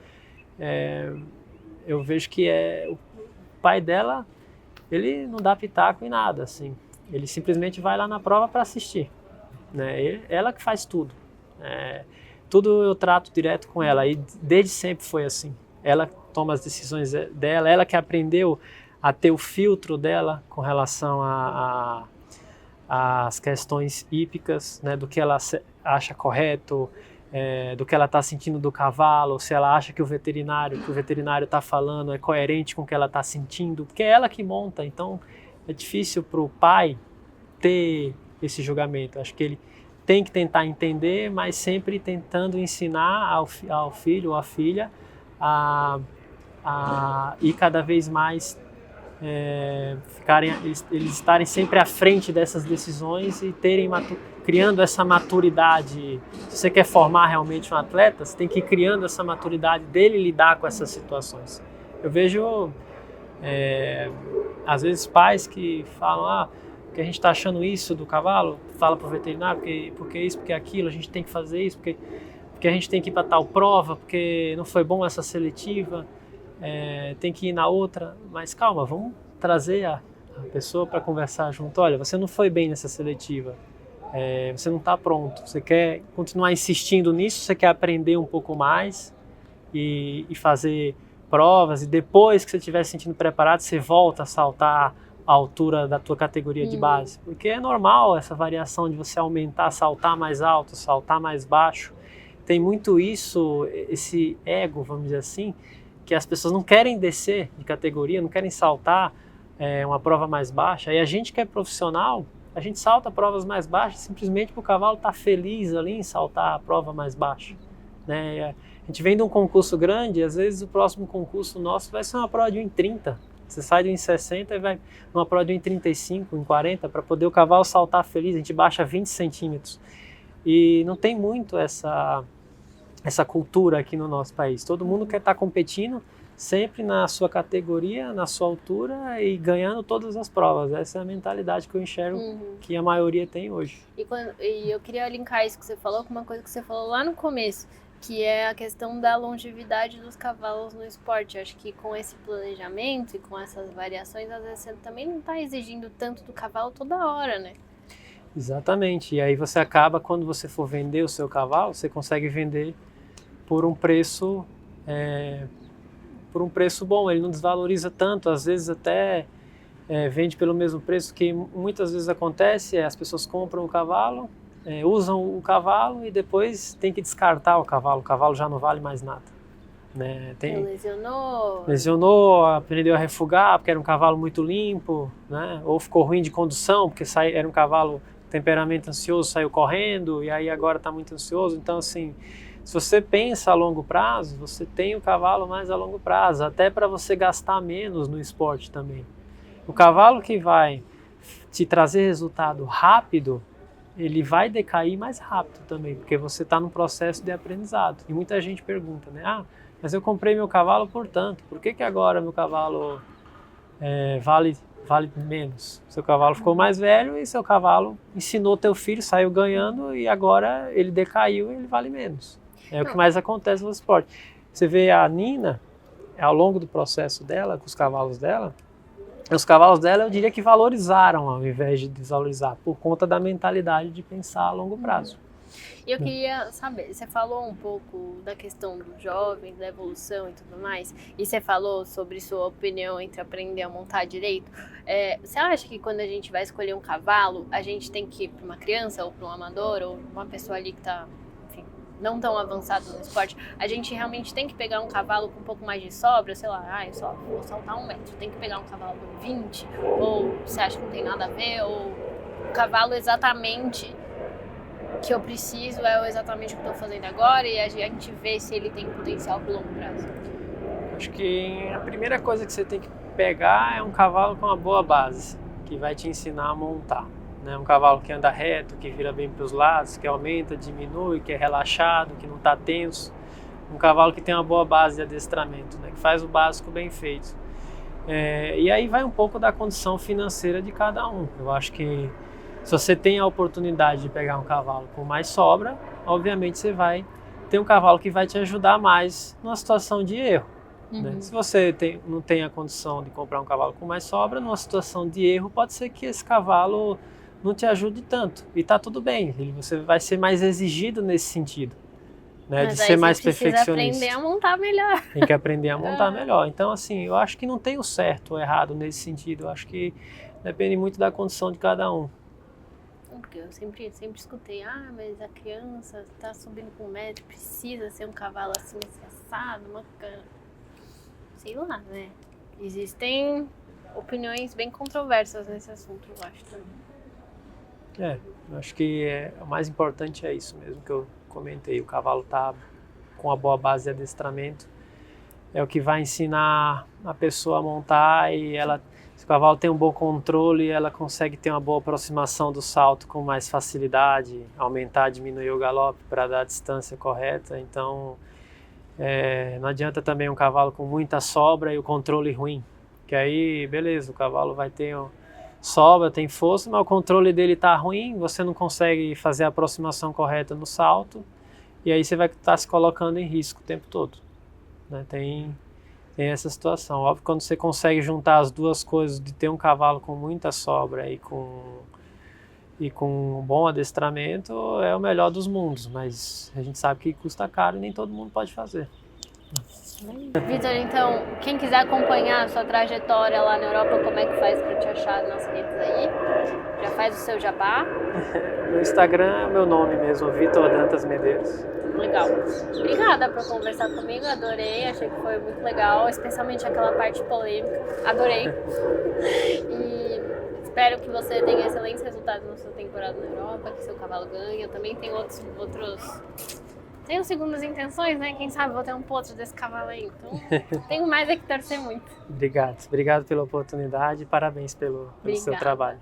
eu vejo que o pai dela, ele não dá pitaco em nada, assim. Ele simplesmente vai lá na prova para assistir. Né? Ela que faz tudo. Tudo eu trato direto com ela, e desde sempre foi assim. Ela toma as decisões dela, ela que aprendeu a ter o filtro dela com relação às questões hípicas, né? Do que ela acha correto, do que ela está sentindo do cavalo, se ela acha que o veterinário está falando é coerente com o que ela está sentindo, porque é ela que monta. Então é difícil para o pai ter esse julgamento. Acho que ele tem que tentar entender, mas sempre tentando ensinar ao filho ou à filha a ir cada vez mais eles estarem sempre à frente dessas decisões e criando essa maturidade. Se você quer formar realmente um atleta, você tem que ir criando essa maturidade dele lidar com essas situações. Eu vejo às vezes pais que falam que a gente está achando isso do cavalo, fala para o veterinário porque isso, porque aquilo, a gente tem que fazer isso, porque a gente tem que ir para tal prova, porque não foi bom essa seletiva, tem que ir na outra. Mas calma, vamos trazer a pessoa para conversar junto. Olha, você não foi bem nessa seletiva, você não está pronto, você quer continuar insistindo nisso, você quer aprender um pouco mais e fazer provas, e depois que você estiver se sentindo preparado, você volta a saltar a altura da tua categoria de base. Porque é normal essa variação de você aumentar, saltar mais alto, saltar mais baixo. Tem muito isso, esse ego, vamos dizer assim, que as pessoas não querem descer de categoria, não querem saltar uma prova mais baixa. E a gente que é profissional, a gente salta provas mais baixas simplesmente porque o cavalo está feliz ali em saltar a prova mais baixa. Né? A gente vem de um concurso grande, às vezes o próximo concurso nosso vai ser uma prova de 1,30. Você sai de 1,60 e vai numa prova de 1,35, 1,40, para poder o cavalo saltar feliz. A gente baixa 20 centímetros. E não tem muito essa cultura aqui no nosso país. Todo mundo quer estar competindo sempre na sua categoria, na sua altura e ganhando todas as provas. Essa é a mentalidade que eu enxergo que a maioria tem hoje. E eu queria linkar isso que você falou com uma coisa que você falou lá no começo, que é a questão da longevidade dos cavalos no esporte. Acho que com esse planejamento e com essas variações, às vezes você também não está exigindo tanto do cavalo toda hora, né? Exatamente. E aí você acaba, quando você for vender o seu cavalo, você consegue vender por um preço bom. Ele não desvaloriza tanto, às vezes até vende pelo mesmo preço, que muitas vezes acontece, as pessoas compram o cavalo, usam o cavalo e depois tem que descartar o cavalo já não vale mais nada. Né? Lesionou, aprendeu a refugar porque era um cavalo muito limpo, né? Ou ficou ruim de condução porque era um cavalo temperamento ansioso, saiu correndo e aí agora está muito ansioso. Então assim, se você pensa a longo prazo, você tem o cavalo mais a longo prazo, até para você gastar menos no esporte também. O cavalo que vai te trazer resultado rápido, ele vai decair mais rápido também, porque você está num processo de aprendizado. E muita gente pergunta, né? Ah, mas eu comprei meu cavalo por tanto, por que agora meu cavalo vale menos? Seu cavalo ficou mais velho e seu cavalo ensinou teu filho, saiu ganhando e agora ele decaiu e ele vale menos. É o que mais acontece no esporte. Você vê a Nina, ao longo do processo dela, com os cavalos dela eu diria que valorizaram ao invés de desvalorizar, por conta da mentalidade de pensar a longo prazo. E eu queria saber, você falou um pouco da questão dos jovens, da evolução e tudo mais, e você falou sobre sua opinião entre aprender a montar direito. Você acha que quando a gente vai escolher um cavalo, a gente tem que ir para uma criança ou para um amador ou uma pessoa ali que está, enfim, não tão avançado no esporte, a gente realmente tem que pegar um cavalo com um pouco mais de sobra, sei lá, eu só vou saltar 1 metro, tem que pegar um cavalo com 20, ou você acha que não tem nada a ver, ou o cavalo exatamente que eu preciso exatamente o que eu estou fazendo agora e a gente vê se ele tem potencial pro longo prazo? Acho que a primeira coisa que você tem que pegar é um cavalo com uma boa base, que vai te ensinar a montar. Né? Um cavalo que anda reto, que vira bem para os lados, que aumenta, diminui, que é relaxado, que não está tenso. Um cavalo que tem uma boa base de adestramento, né? Que faz o básico bem feito. E aí vai um pouco da condição financeira de cada um. Eu acho que se você tem a oportunidade de pegar um cavalo com mais sobra, obviamente você vai ter um cavalo que vai te ajudar mais numa situação de erro. Né? Se você não tem a condição de comprar um cavalo com mais sobra, numa situação de erro, pode ser que esse cavalo não te ajude tanto. E está tudo bem, você vai ser mais exigido nesse sentido. Né? De ser mais perfeccionista. Tem que aprender a montar melhor. Tem que aprender a montar melhor. Então, assim, eu acho que não tem o certo ou errado nesse sentido. Eu acho que depende muito da condição de cada um. Porque eu sempre escutei, mas a criança está subindo com 1 metro, precisa ser um cavalo assim, assado, sei lá, né? Existem opiniões bem controversas nesse assunto, eu acho também. Eu acho que o mais importante é isso mesmo que eu comentei. O cavalo tá com uma boa base de adestramento, é o que vai ensinar a pessoa a montar e se o cavalo tem um bom controle, ela consegue ter uma boa aproximação do salto com mais facilidade, aumentar, diminuir o galope para dar a distância correta. Então, não adianta também um cavalo com muita sobra e o controle ruim, que aí, beleza, o cavalo vai ter sobra, tem força, mas o controle dele está ruim, você não consegue fazer a aproximação correta no salto, e aí você vai estar se colocando em risco o tempo todo. Né? Tem essa situação. Óbvio, quando você consegue juntar as duas coisas, de ter um cavalo com muita sobra e com um bom adestramento, é o melhor dos mundos, mas a gente sabe que custa caro e nem todo mundo pode fazer. Vitor, então, quem quiser acompanhar a sua trajetória lá na Europa, como é que faz para te achar nas redes aí? Já faz o seu jabá? No Instagram é o meu nome mesmo, Vitor Dantas Medeiros. Legal. Obrigada por conversar comigo, adorei, achei que foi muito legal, especialmente aquela parte polêmica, adorei. E espero que você tenha excelentes resultados na sua temporada na Europa, que seu cavalo ganhe. Eu também tenho tenho segundas intenções, né? Quem sabe vou ter um potro desse cavalo aí, então tenho mais é que torcer muito. Obrigado pela oportunidade e parabéns pelo seu trabalho.